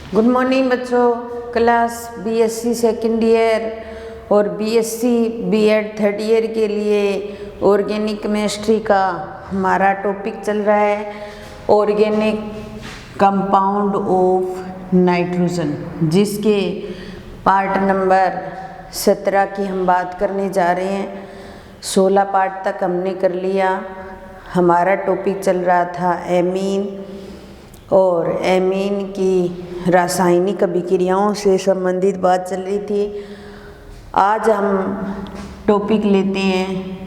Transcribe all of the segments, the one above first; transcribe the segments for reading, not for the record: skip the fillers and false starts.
Good morning बच्चों। Class BSc second year और BSc BEd third year के लिए ऑर्गेनिक केमिस्ट्री का हमारा टॉपिक चल रहा है ऑर्गेनिक कंपाउंड ऑफ नाइट्रोजन, जिसके पार्ट नंबर 17 की हम बात करने जा रहे हैं। 16 पार्ट तक हमने कर लिया। हमारा टॉपिक चल रहा था एमीन और एमीन की रासायनिक अभिक्रियाओं से संबंधित बात चल रही थी। आज हम टॉपिक लेते हैं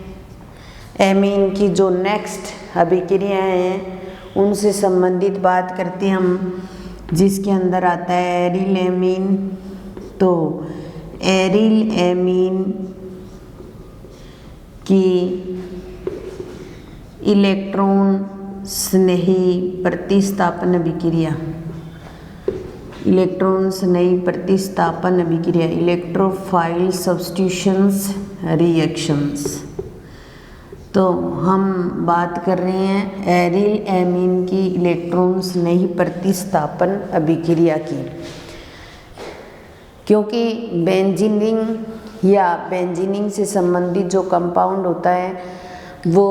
एमीन की जो नेक्स्ट अभिक्रियाएं हैं उनसे संबंधित बात करते हैं हम, जिसके अंदर आता है एरिल एमीन। तो एरिल एमीन की इलेक्ट्रॉन स्नेही प्रतिस्थापन अभिक्रिया, इलेक्ट्रॉन स्नेही प्रतिस्थापन अभिक्रिया, इलेक्ट्रोफाइल सब्स्टिट्यूशंस रिएक्शंस। तो हम बात कर रहे हैं एरिल एमीन की इलेक्ट्रॉन स्नेही प्रतिस्थापन अभिक्रिया की, क्योंकि बेंजीनिंग या बेंजीनिंग से संबंधित जो कंपाउंड होता है वो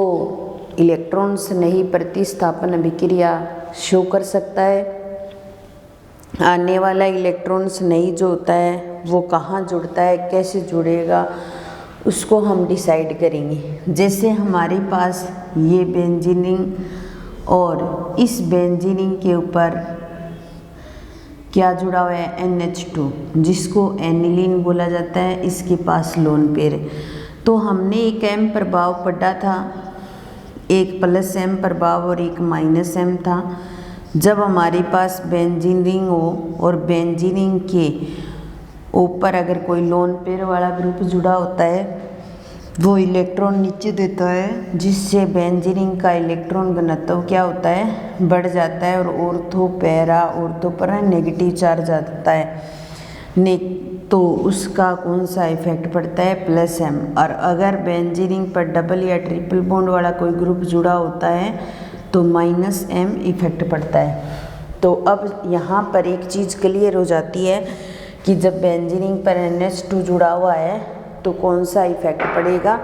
इलेक्ट्रॉन स्नेही प्रतिस्थापन अभिक्रिया शो कर सकता है। आने वाला इलेक्ट्रॉन स्नेही जो होता है वो कहाँ जुड़ता है, कैसे जुड़ेगा, उसको हम डिसाइड करेंगे। जैसे हमारे पास ये बेंजीनिंग और इस बेंजीनिंग के ऊपर क्या जुड़ा हुआ है, NH2, जिसको एनिलीन बोला जाता है। इसके पास लोन पेयर है। तो हमने एक M प्रभाव पढ़ा था, एक +M प्रभाव और एक -M था। जब हमारे पास बेंजीन रिंग हो और बेंजीन रिंग के ऊपर अगर कोई लोन पेयर वाला ग्रुप जुड़ा होता है वो इलेक्ट्रॉन नीचे देता है, जिससे बेंजीन रिंग का इलेक्ट्रॉन घनत्व क्या होता है, बढ़ जाता है और ऑर्थो पर नेगेटिव चार्ज आता है। तो उसका कौन सा इफेक्ट पड़ता है, +M। और अगर बेंजीन रिंग पर डबल या ट्रिपल बॉन्ड वाला कोई ग्रुप जुड़ा होता है तो -M इफेक्ट पड़ता है। तो अब यहाँ पर एक चीज़ क्लियर हो जाती है कि जब बेंजीन रिंग पर NH2 जुड़ा हुआ है तो कौन सा इफेक्ट पड़ेगा,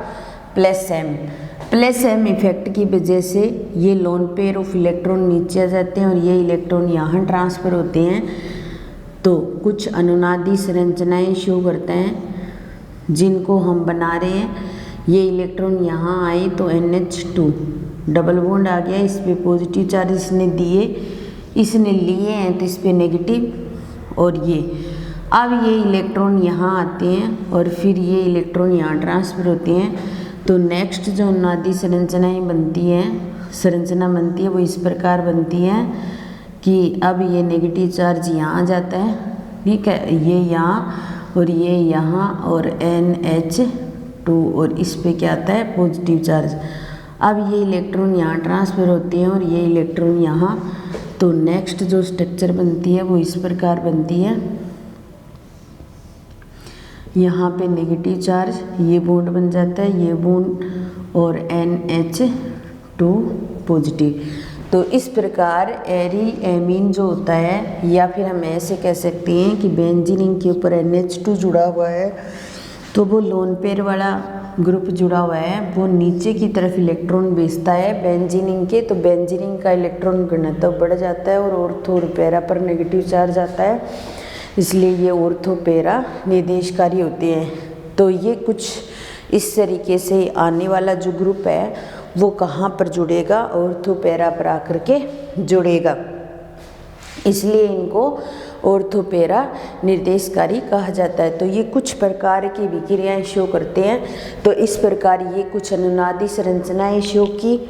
+M इफेक्ट की वजह से ये लोन पेयर ऑफ इलेक्ट्रॉन नीचे आ जाते हैं और ये इलेक्ट्रॉन यहाँ ट्रांसफ़र होते हैं। तो कुछ अनुनादी संरचनाएं शो करते हैं जिनको हम बना रहे हैं। ये इलेक्ट्रॉन यहाँ आए तो NH2 डबल बॉन्ड आ गया, इस पे पॉजिटिव चार्ज इसने लिए हैं तो इस पे नेगेटिव। और ये अब ये इलेक्ट्रॉन यहाँ आते हैं और फिर ये इलेक्ट्रॉन यहाँ ट्रांसफ़र होते हैं। तो नेक्स्ट जो अनुनादी संरचना बनती है वो इस प्रकार बनती है कि अब ये नेगेटिव चार्ज यहाँ आ जाता है, ठीक है, ये यहाँ और ये यहाँ और NH2 और इस पे क्या आता है, पॉजिटिव चार्ज। अब ये इलेक्ट्रॉन यहाँ ट्रांसफ़र होते हैं और ये इलेक्ट्रॉन यहाँ। तो नेक्स्ट जो स्ट्रक्चर बनती है वो इस प्रकार बनती है। यहाँ पे नेगेटिव चार्ज, ये बॉन्ड बन जाता है, ये बॉन्ड और NH2 पॉजिटिव। तो इस प्रकार एरिल एमीन जो होता है, या फिर हम ऐसे कह सकते हैं कि बेंजीन रिंग के ऊपर NH2 जुड़ा हुआ है तो वो लोन पेयर वाला ग्रुप जुड़ा हुआ है, वो नीचे की तरफ इलेक्ट्रॉन भेजता है बेंजीन रिंग के। तो बेंजीन रिंग का इलेक्ट्रॉन घनत्व बढ़ जाता है और ऑर्थो और पैरा पर नेगेटिव चार्ज आता है, इसलिए ये ऑर्थो पैरा निर्देशकारी होते हैं। तो ये कुछ इस तरीके से आने वाला जो ग्रुप है वो कहाँ पर जुड़ेगा, ऑर्थो पैरा पर आकर के जुड़ेगा, इसलिए इनको ऑर्थो पैरा निर्देशकारी कहा जाता है। तो ये कुछ प्रकार की विक्रियाएं शो करते हैं। तो इस प्रकार ये कुछ अनुनादी संरचनाएं शो की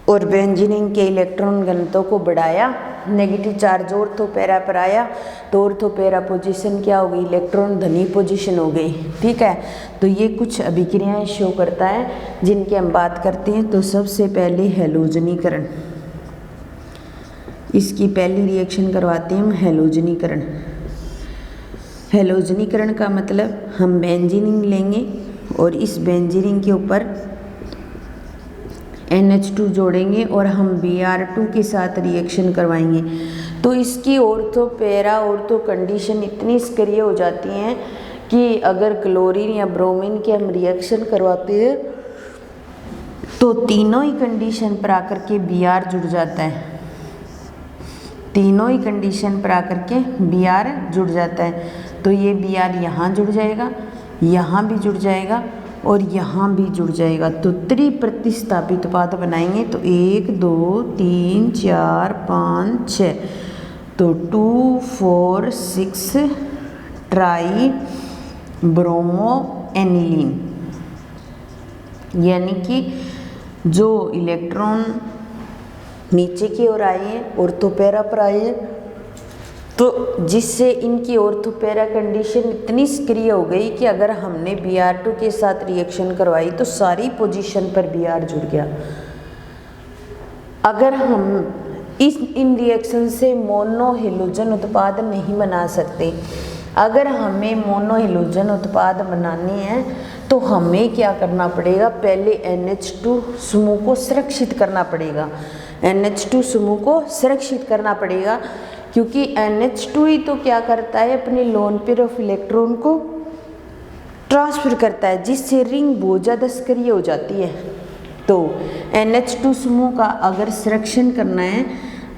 और बेंजीन रिंग के इलेक्ट्रॉन घनत्व को बढ़ाया, नेगेटिव चार्ज ऑर्थो पैरा पर आया तो ऑर्थो पैरा पोजीशन क्या हो गई, इलेक्ट्रॉन धनी पोजीशन हो गई, ठीक है। तो ये कुछ अभिक्रियाएं शो करता है जिनकी हम बात करते हैं। तो सबसे पहले हैलोजनीकरण, इसकी पहली रिएक्शन करवाते हैं हम हैलोजनीकरण। हैलोजनीकरण का मतलब हम बेंजीन रिंग लेंगे और इस बेंजीन रिंग के ऊपर NH2 जोड़ेंगे और हम Br2 के साथ रिएक्शन करवाएंगे तो इसकी ऑर्थो पैरा ऑर्थो कंडीशन इतनी सक्रिय हो जाती हैं कि अगर क्लोरीन या ब्रोमीन के हम रिएक्शन करवाते हैं तो तीनों ही कंडीशन पर आकर के Br जुड़ जाता है, तीनों ही कंडीशन पर आकर के Br जुड़ जाता है। तो ये Br यहाँ जुड़ जाएगा, यहाँ भी जुड़ जाएगा और यहाँ भी जुड़ जाएगा। तो त्रिप्रतिस्थापित उत्पाद बनाएंगे तो 1 2 3 4 5 6, तो 2 4 6 ट्राई ब्रोमो एनिलीन, यानी कि जो इलेक्ट्रॉन नीचे की ओर आए हैं ऑर्थो पैरा पर आए हैं, तो जिससे इनकी ऑर्थो पैरा कंडीशन इतनी सक्रिय हो गई कि अगर हमने Br2 के साथ रिएक्शन करवाई तो सारी पोजीशन पर Br जुड़ गया। अगर हम इन रिएक्शन से मोनो हेलोजन उत्पाद नहीं बना सकते, अगर हमें मोनो हेलोजन उत्पाद बनाने हैं तो हमें क्या करना पड़ेगा, पहले NH2 समूह को संरक्षित करना पड़ेगा, NH2 समूह को संरक्षित करना पड़ेगा, क्योंकि NH2 ही तो क्या करता है, अपने लोन पेयर ऑफ इलेक्ट्रॉन को ट्रांसफर करता है, जिससे रिंग बहुत ज़्यादा सक्रिय हो जाती है। तो NH2 समूह का अगर संरक्षण करना है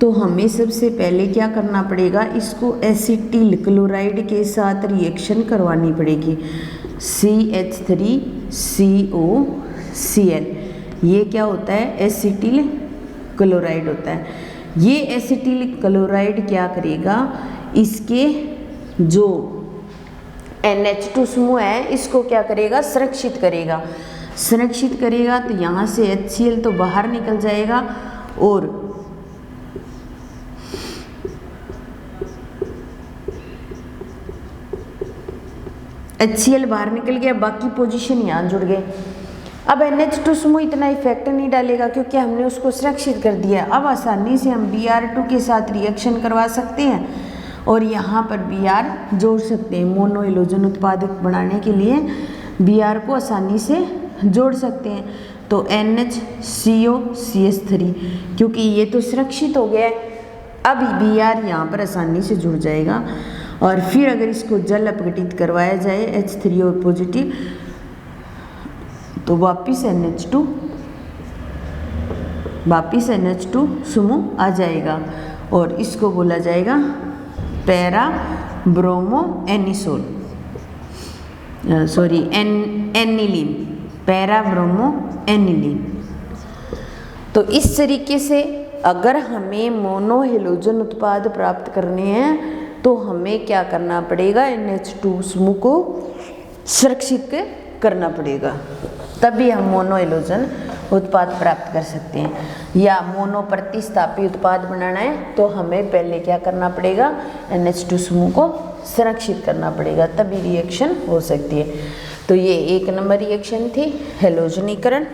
तो हमें सबसे पहले क्या करना पड़ेगा, इसको एसिटिल क्लोराइड के साथ रिएक्शन करवानी पड़ेगी, CH3COCl। ये क्या होता है, एसिटिल क्लोराइड होता है। ये एसिटिल क्लोराइड क्या करेगा, इसके जो NH2 समूह है इसको क्या करेगा, संरक्षित करेगा, संरक्षित करेगा। तो यहाँ से HCl तो बाहर निकल जाएगा और HCl बाहर निकल गया, बाकी पोजीशन यहाँ जुड़ गए। अब NH2 समूह इतना इफेक्ट नहीं डालेगा क्योंकि हमने उसको सुरक्षित कर दिया। अब आसानी से हम Br2 के साथ रिएक्शन करवा सकते हैं और यहाँ पर Br जोड़ सकते हैं। मोनो हेलोजन उत्पाद बनाने के लिए Br को आसानी से जोड़ सकते हैं। तो NHCOCH3, क्योंकि ये तो सुरक्षित हो गया है, अब Br यहाँ पर आसानी से जुड़ जाएगा। और फिर अगर इसको जल अपघटित करवाया जाए H3O पॉजिटिव तो वापिस NH2 समूह आ जाएगा और इसको बोला जाएगा para bromo anisole, sorry aniline, para bromo aniline. तो इस तरीके से अगर हमें मोनो हेलोजन उत्पाद प्राप्त करने हैं तो हमें क्या करना पड़ेगा, NH2 समूह को सुरक्षित करना पड़ेगा, तभी हम मोनो हेलोजन उत्पाद प्राप्त कर सकते हैं। या मोनो प्रतिस्थापी उत्पाद बनाना है तो हमें पहले क्या करना पड़ेगा, NH2 समूह को संरक्षित करना पड़ेगा, तभी रिएक्शन हो सकती है। तो ये 1 नंबर रिएक्शन थी, हेलोजनीकरण।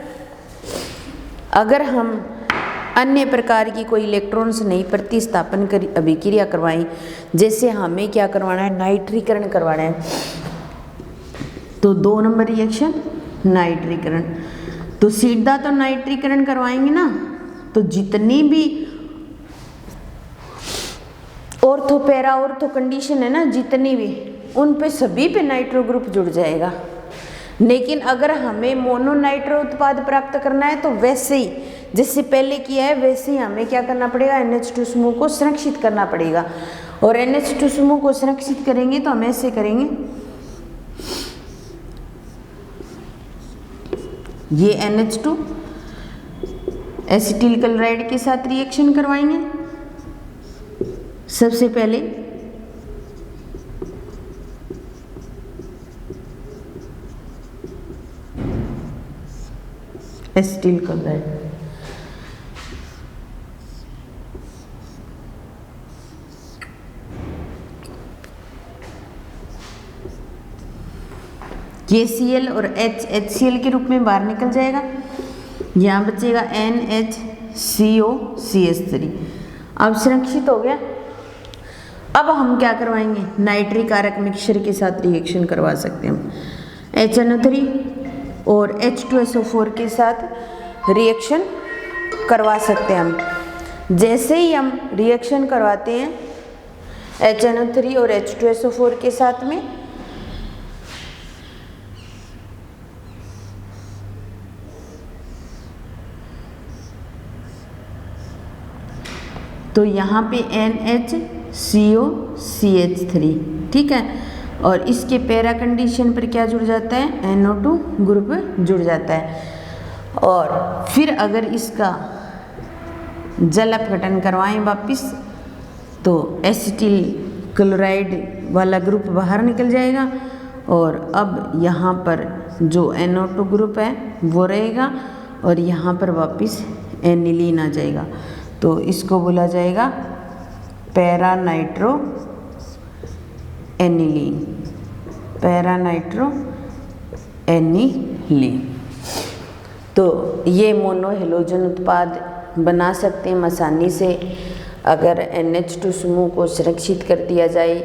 अगर हम अन्य प्रकार की कोई इलेक्ट्रॉन्स नहीं प्रतिस्थापन कर अभिक्रिया करवाएं, जैसे हमें क्या करवाना है, नाइट्रीकरण करवाना है, तो 2 नंबर रिएक्शन नाइट्रीकरण। तो सीधा तो नाइट्रीकरण करवाएंगे ना, तो जितनी भी ऑर्थो पैरा ऑर्थो कंडीशन है ना, जितनी भी, उन पे सभी पे नाइट्रो ग्रुप जुड़ जाएगा। लेकिन अगर हमें मोनो नाइट्रो उत्पाद प्राप्त करना है तो वैसे ही जैसे पहले किया है वैसे ही हमें क्या करना पड़ेगा, NH2 समूह को संरक्षित करना पड़ेगा। और NH2 समूह को संरक्षित करेंगे तो हम ऐसे करेंगे, ये NH2 एसिटिल क्लोराइड के साथ रिएक्शन करवाएंगे। सबसे पहले एसिटिल क्लोराइड, KCl और HCl के रूप में बाहर निकल जाएगा। यहाँ बचेगा NHCOCH3। अब संरक्षित हो गया। अब हम क्या करवाएंगे, नाइट्रिक कारक मिक्सचर के साथ रिएक्शन करवा सकते हैं हम। HNO3 और H2SO4 के साथ रिएक्शन करवा सकते हैं हम। जैसे ही हम रिएक्शन करवाते हैं HNO3 और H2SO4 के साथ में, तो यहाँ पे NHCOCH3, ठीक है, और इसके पैरा कंडीशन पर क्या जुड़ जाता है, NO2 ग्रुप जुड़ जाता है। और फिर अगर इसका जल अपघटन करवाएं वापिस, तो एसिटिल क्लोराइड वाला ग्रुप बाहर निकल जाएगा और अब यहाँ पर जो NO2 ग्रुप है वो रहेगा और यहाँ पर वापिस एनिलीन आ जाएगा। तो इसको बोला जाएगा para nitro aniline, para nitro aniline. तो ये मोनोहेलोजन उत्पाद बना सकते हैं आसानी से। अगर NH2 समूह को संरक्षित कर दिया जाए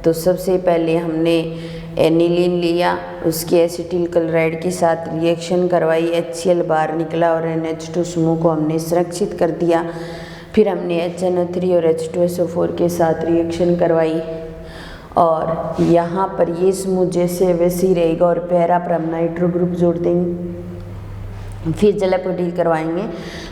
तो सबसे पहले हमने एनिलीन लिया, उसके एसिटिल क्लोराइड के साथ रिएक्शन करवाई, HCl बाहर निकला और NH2 समूह को हमने संरक्षित कर दिया। फिर हमने HNO3 और H2SO4 के साथ रिएक्शन करवाई और यहाँ पर ये समूह जैसे वैसे ही रहेगा और पैरा पर हम नाइट्रो ग्रुप जोड़ देंगे। फिर जल अपघटन करवाएंगे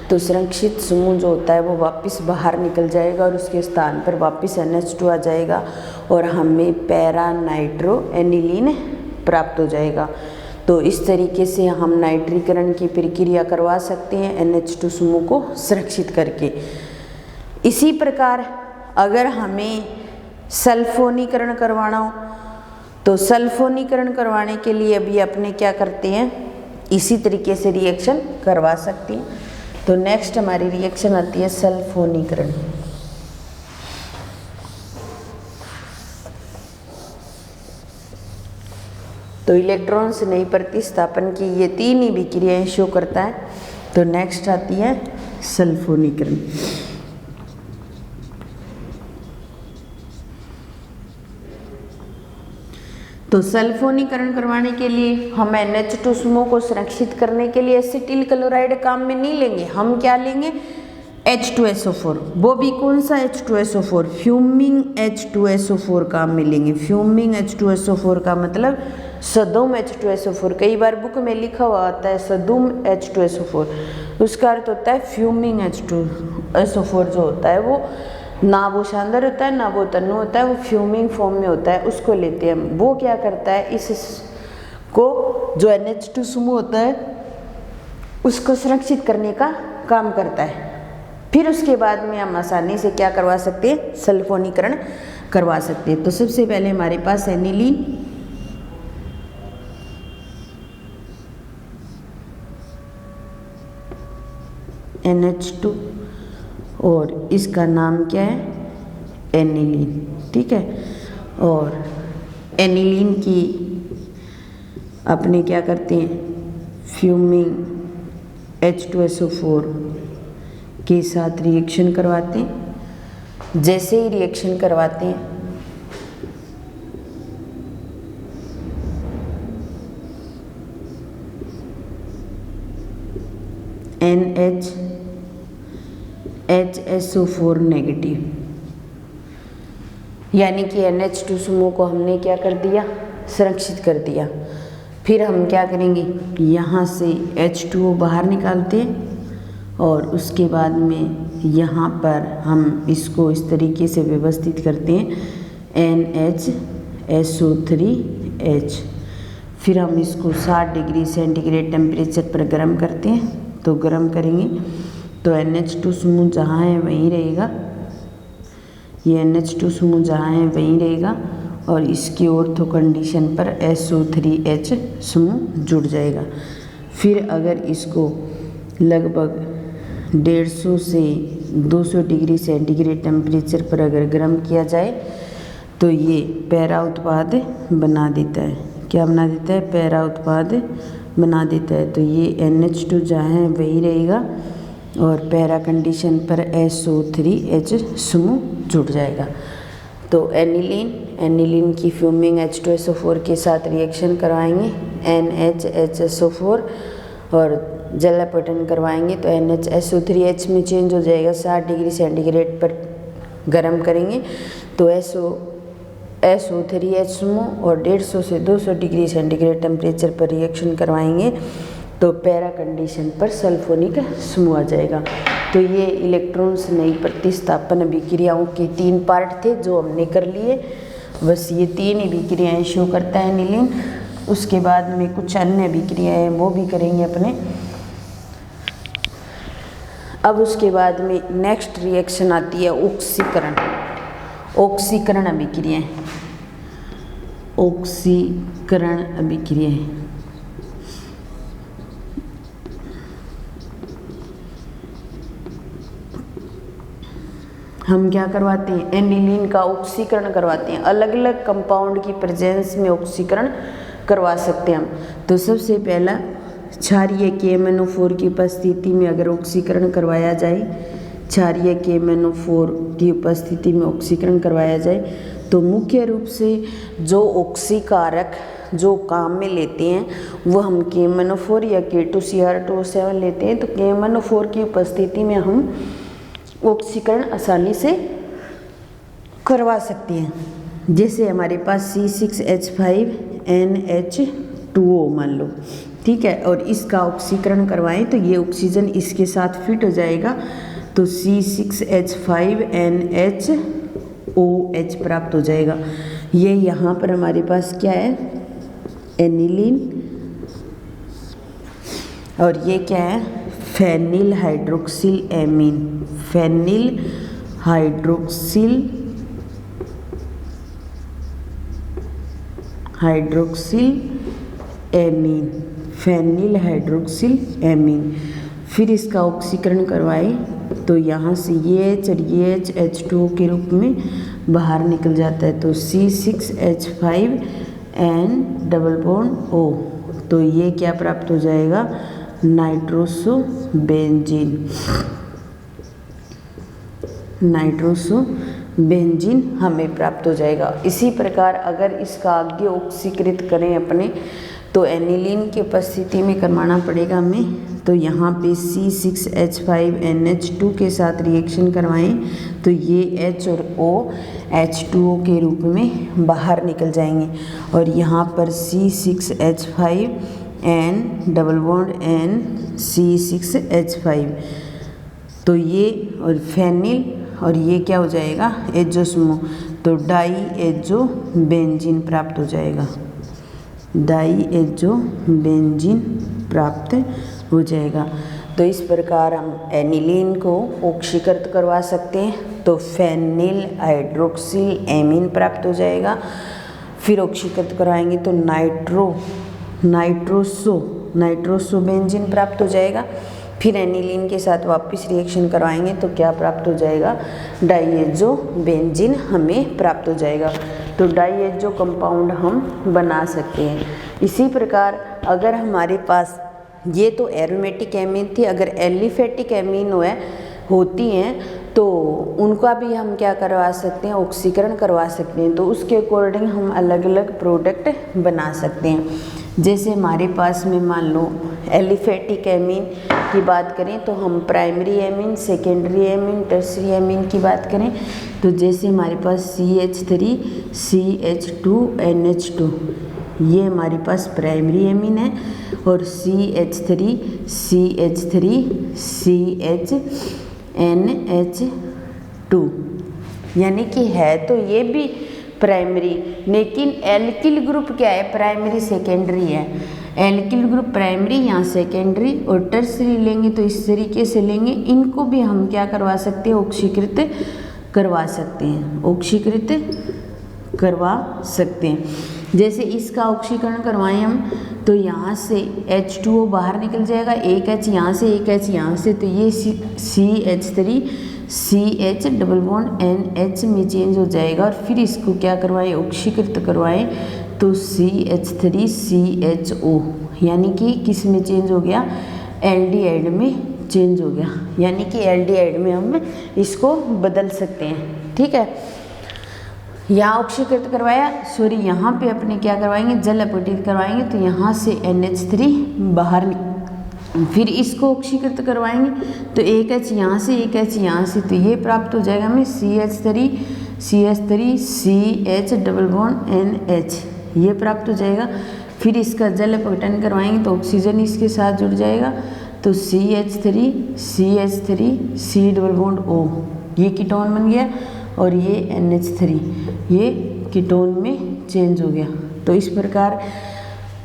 तो संरक्षित समूह जो होता है वो वापस बाहर निकल जाएगा और उसके स्थान पर वापस NH2 आ जाएगा और हमें पैरा नाइट्रो एनिलीन प्राप्त हो जाएगा। तो इस तरीके से हम नाइट्रीकरण की प्रक्रिया करवा सकते हैं NH2 समूह को सुरक्षित करके। इसी प्रकार अगर हमें सल्फोनीकरण करवाना हो तो सल्फोनीकरण करवाने के लिए अभी अपने क्या करते हैं, इसी तरीके से रिएक्शन करवा सकते हैं। तो नेक्स्ट हमारी रिएक्शन आती है सल्फोनीकरण। तो इलेक्ट्रॉन से नई प्रतिस्थापन की ये तीन ही विक्रियाएं शो करता है। तो नेक्स्ट आती है सल्फोनीकरण। तो सल्फोनीकरण करवाने के लिए हम NH2 समूह को संरक्षित करने के लिए एसिटिल क्लोराइड काम में नहीं लेंगे, हम क्या लेंगे, H2SO4। वो भी कौन सा H2SO4, फ्यूमिंग H2SO4 काम में लेंगे। फ्यूमिंग H2SO4 का मतलब सदुम H2SO4। कई बार बुक में लिखा हुआ आता है सदुम H2SO4, उसका अर्थ होता है फ्यूमिंग H2SO4 जो होता है वो ना वो शानदार होता है ना वो तन्नु होता है, वो फ्यूमिंग फॉर्म में होता है, उसको लेते हैं। वो क्या करता है, इसको जो NH2 समूह होता है उसको सुरक्षित करने का काम करता है। फिर उसके बाद में हम आसानी से क्या करवा सकते हैं, सल्फोनीकरण करवा सकते हैं। तो सबसे पहले हमारे पास एनिलीन, NH2 और इसका नाम क्या है, एनिलीन, ठीक है। और एनिलीन की अपने क्या करते हैं, फ्यूमिंग H2SO4 के साथ रिएक्शन करवाते हैं। जैसे ही रिएक्शन करवाते हैं HSO4 नेगेटिव, यानी कि NH2 समूह को हमने क्या कर दिया, संरक्षित कर दिया। फिर हम क्या करेंगे, यहाँ से H2O बाहर निकालते हैं और उसके बाद में यहाँ पर हम इसको इस तरीके से व्यवस्थित करते हैं NHSO3H। फिर हम इसको 60 डिग्री सेंटीग्रेड टेम्परेचर पर गर्म करते हैं। तो गर्म करेंगे तो NH2 समूह जहाँ है वहीं रहेगा, ये NH2 समूह जहाँ है वहीं रहेगा और इसकी ऑर्थो कंडीशन पर SO3H समूह जुड़ जाएगा। फिर अगर इसको लगभग 150 से 200 डिग्री सेंटीग्रेड टेम्परेचर पर अगर गर्म किया जाए तो ये पैरा उत्पाद बना देता है। क्या बना देता है, पैरा उत्पाद बना देता है। तो ये NH2 जहाँ है वही रहेगा और पैरा कंडीशन पर SO3H समूह जुड़ जाएगा। तो एनिलीन की फ्यूमिंग H2SO4 के साथ रिएक्शन करवाएंगे NHHSO4 और जल अपघटन करवाएंगे तो NHSO3H में चेंज हो जाएगा। 60 डिग्री सेंटीग्रेड पर गर्म करेंगे तो SO3H और 150 से 200 डिग्री सेंटीग्रेड टेम्परेचर पर रिएक्शन करवाएंगे तो पैरा कंडीशन पर सल्फोनिक समूह आ जाएगा। तो ये इलेक्ट्रॉन्स नई प्रतिस्थापन अभिक्रियाओं के 3 पार्ट थे जो हमने कर लिए। बस ये 3 अभिक्रियाएं शो करता है एनिलीन। उसके बाद में कुछ अन्य अभिक्रियाएं वो भी करेंगे अपने। अब उसके बाद में नेक्स्ट रिएक्शन आती है ऑक्सीकरण। ऑक्सीकरण अभिक्रियाएं, ऑक्सीकरण अभिक्रियाएं। हम क्या करवाते हैं, एनिलीन का ऑक्सीकरण करवाते हैं। अलग अलग कंपाउंड की प्रेजेंस में ऑक्सीकरण करवा सकते हैं हम। तो सबसे पहला क्षारीय KMnO4 की उपस्थिति में अगर ऑक्सीकरण करवाया जाए, क्षारीय KMnO4 की उपस्थिति में ऑक्सीकरण करवाया जाए तो मुख्य रूप से जो ऑक्सीकारक जो काम में लेते हैं वो हम KMnO4 या K2Cr2O7 लेते हैं। तो KMnO4 की उपस्थिति में हम ऑक्सीकरण आसानी से करवा सकते हैं। जैसे हमारे पास C6H5NH2O मान लो, ठीक है, और इसका ऑक्सीकरण करवाएं तो ये ऑक्सीजन इसके साथ फिट हो जाएगा तो C6H5NHOH प्राप्त हो जाएगा। ये यहाँ पर हमारे पास क्या है, एनिलीन, और ये क्या है, phenyl hydroxyl amine. Phenyl hydroxyl amine, phenyl hydroxyl amine. फिर इसका ऑक्सीकरण करवाए तो यहाँ से ये H और ये H H2O के रूप में बाहर निकल जाता है तो C6H5N डबल बॉन्ड O। तो ये क्या प्राप्त हो जाएगा, नाइट्रोसोबेंजीन। नाइट्रोसोबेंजीन हमें प्राप्त हो जाएगा। इसी प्रकार अगर इसका आगे ऑक्सीकृत करें अपने तो एनिलीन की उपस्थिति में करवाना पड़ेगा हमें। तो यहाँ पे C6H5NH2 के साथ रिएक्शन करवाएं तो ये H और O H2O के रूप में बाहर निकल जाएंगे और यहाँ पर C6H5N double bond N C6H5 तो ये और फेनिल और ये क्या हो जाएगा, एजो समूह, तो डाई एजो बेंजीन प्राप्त हो जाएगा। डाई एजो बेंजीन प्राप्त हो जाएगा। तो इस प्रकार हम एनिलीन को ऑक्सीकृत करवा सकते हैं तो फेनिल हाइड्रोक्सिल एमीन प्राप्त हो जाएगा। फिर ऑक्सीकृत कराएंगे तो नाइट्रोसोबेंजीन प्राप्त हो जाएगा। फिर एनिलीन के साथ वापस रिएक्शन करवाएंगे तो क्या प्राप्त हो जाएगा, डाईएजो बेंजीन हमें प्राप्त हो जाएगा। तो डाईएजो कंपाउंड हम बना सकते हैं। इसी प्रकार अगर हमारे पास ये तो एरोमेटिक एमीन थी, अगर एलिफेटिक एमीन होती हैं तो उनका भी हम क्या करवा सकते हैं, ऑक्सीकरण करवा सकते हैं। तो उसके अकॉर्डिंग हम अलग अलग प्रोडक्ट बना सकते हैं। जैसे हमारे पास में मान लो एलिफेटिक एमीन की बात करें तो हम primary amine, secondary amine, tertiary amine की बात करें तो जैसे हमारे पास CH3CH2NH2 ये हमारे पास प्राइमरी एमीन है और CH3CH2NH2 यानी कि है तो ये भी प्राइमरी, लेकिन एल्किल ग्रुप क्या है, प्राइमरी सेकेंडरी है। एल्किल ग्रुप प्राइमरी, यहाँ सेकेंडरी और टर्सरी लेंगे तो इस तरीके से लेंगे। इनको भी हम क्या करवा सकते हैं, ऑक्सीकृत करवा सकते हैं, ऑक्सीकृत करवा सकते हैं। जैसे इसका ऑक्सीकरण करवाएं हम तो यहाँ से H2O बाहर निकल जाएगा, एक H यहाँ से एक H यहाँ से, तो ये CH3CH डबल बॉन्ड NH में चेंज हो जाएगा। और फिर इसको क्या करवाएं, ऑक्सीकृत करवाएं तो CH3CHO यानी कि किस में चेंज हो गया, एल्डिहाइड में चेंज हो गया, यानी कि एल्डिहाइड में हम इसको बदल सकते हैं। ठीक है, यहाँ ऑक्सीकृत करवाया, सॉरी यहाँ पे अपने क्या करवाएंगे, जल अपघटित करवाएंगे तो यहाँ से NH3 फिर इसको ऑक्सीकृत करवाएंगे तो एक H यहाँ से एक H यहाँ से, तो ये प्राप्त हो जाएगा हमें CH3 CH double bond NH, ये प्राप्त हो जाएगा। फिर इसका जल अपघटन करवाएंगे तो ऑक्सीजन इसके साथ जुड़ जाएगा, तो CH3 C double bond O, ये कीटोन बन गया और ये NH3, ये कीटोन में चेंज हो गया। तो इस प्रकार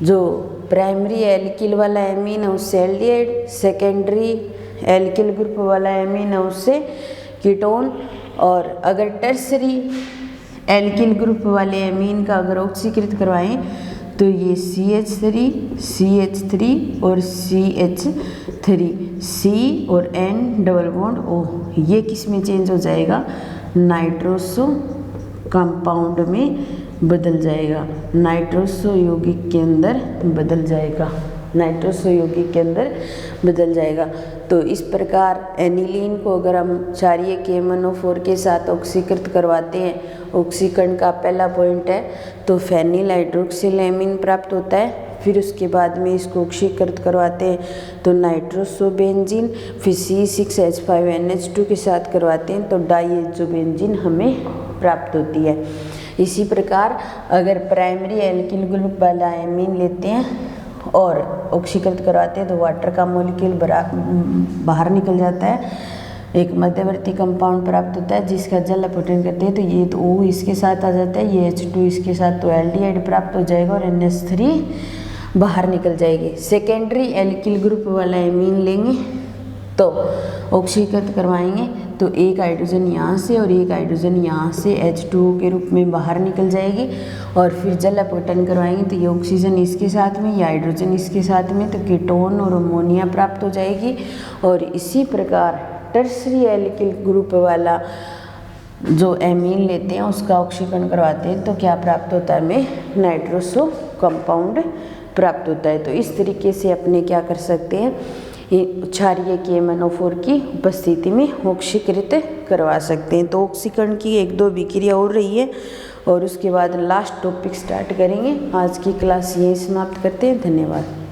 जो प्राइमरी एल्किल वाला एमीन है उससे एल्डिहाइड, सेकेंडरी एल्किल ग्रुप वाला एमीन है उससे कीटोन, और अगर टर्सरी एल्किल ग्रुप वाले एमीन का अगर ऑक्सीकृत करवाएं तो ये CH3 और CH3 C और N डबल बॉन्ड O, ये किस में चेंज हो जाएगा, नाइट्रोसो कंपाउंड में बदल जाएगा, नाइट्रोसो यौगिक के अंदर बदल जाएगा, नाइट्रोसो यौगिक के अंदर बदल जाएगा। तो इस प्रकार एनिलीन को अगर हम क्षारीय KMnO4 के साथ ऑक्सीकृत करवाते हैं, ऑक्सीकरण का पहला पॉइंट है तो फेनिल हाइड्रोक्सिल एमीन प्राप्त होता है। फिर उसके बाद में इसको ऑक्सीकृत करवाते हैं तो नाइट्रोसोबेंजीन, फिर C6H5NH2 के साथ करवाते हैं तो डाइएज़ोबेंजीन हमें प्राप्त होती है। इसी प्रकार अगर प्राइमरी एल्किल ग्रुप वाला एमीन लेते हैं और ऑक्सीकृत करवाते हैं तो वाटर का मॉलिक्यूल बाहर निकल जाता है, एक मध्यवर्ती कंपाउंड प्राप्त होता है जिसका जल अपघटन करते हैं तो ये तो O इसके साथ आ जाता है, ये H2 इसके साथ, तो एल्डिहाइड प्राप्त हो जाएगा और NH3 बाहर निकल जाएगी। सेकेंडरी एल्किल ग्रुप वाला एमीन लेंगे तो ऑक्सीकृत करवाएंगे तो एक हाइड्रोजन यहाँ से और एक हाइड्रोजन यहाँ से H2O के रूप में बाहर निकल जाएगी, और फिर जल अपघटन करवाएंगे तो ये ऑक्सीजन इसके साथ में, ये हाइड्रोजन इसके साथ में, तो कीटोन और अमोनिया प्राप्त हो जाएगी। और इसी प्रकार टर्सरी एल्किल ग्रुप वाला जो एमीन लेते हैं उसका ऑक्सीकरण करवाते हैं तो क्या प्राप्त होता है, हमें नाइट्रोसो कंपाउंड प्राप्त होता है। तो इस तरीके से अपने क्या कर सकते हैं, क्षारीय KMnO4 की उपस्थिति में ऑक्सीकृत करवा सकते हैं। तो ऑक्सीकरण की 1-2 विक्रिया हो रही है और उसके बाद लास्ट टॉपिक स्टार्ट करेंगे। आज की क्लास यही समाप्त करते हैं। धन्यवाद।